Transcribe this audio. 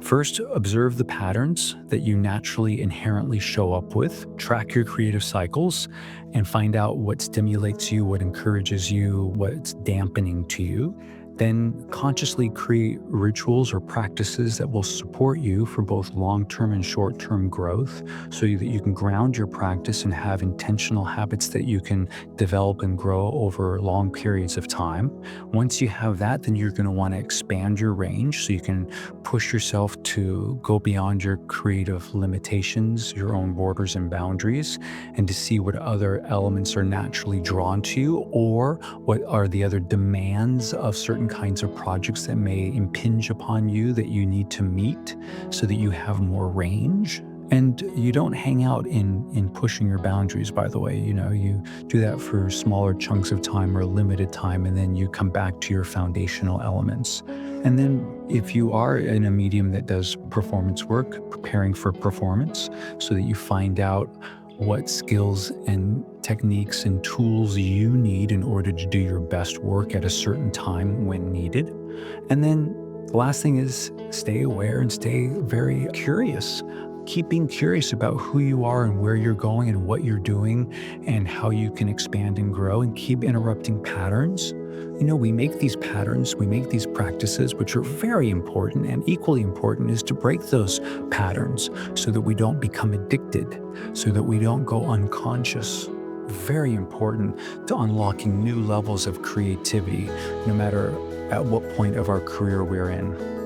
First, observe the patterns that you naturally inherently show up with, track your creative cycles, and find out what stimulates you, what encourages you, what's dampening to you. Then consciously create rituals or practices that will support you for both long term and short term growth so that you can ground your practice and have intentional habits that you can develop and grow over long periods of time. Once you have that, then you're going to want to expand your range so you can push yourself to go beyond your creative limitations, your own borders and boundaries, and to see what other elements are naturally drawn to you or what are the other demands of certain kinds of projects that may impinge upon you that you need to meet so that you have more range. And you don't hang out in pushing your boundaries, by the way. You do that for smaller chunks of time or limited time, and then you come back to your foundational elements. And then if you are in a medium that does performance work, preparing for performance so that you find out what skills and techniques and tools you need in order to do your best work at a certain time when needed. And then the last thing is stay aware and stay very curious. Keep being curious about who you are and where you're going and what you're doing and how you can expand and grow, and keep interrupting patterns. We make these patterns, we make these practices, which are very important, and equally important is to break those patterns so that we don't become addicted, so that we don't go unconscious. Very important to unlocking new levels of creativity, no matter at what point of our career we're in.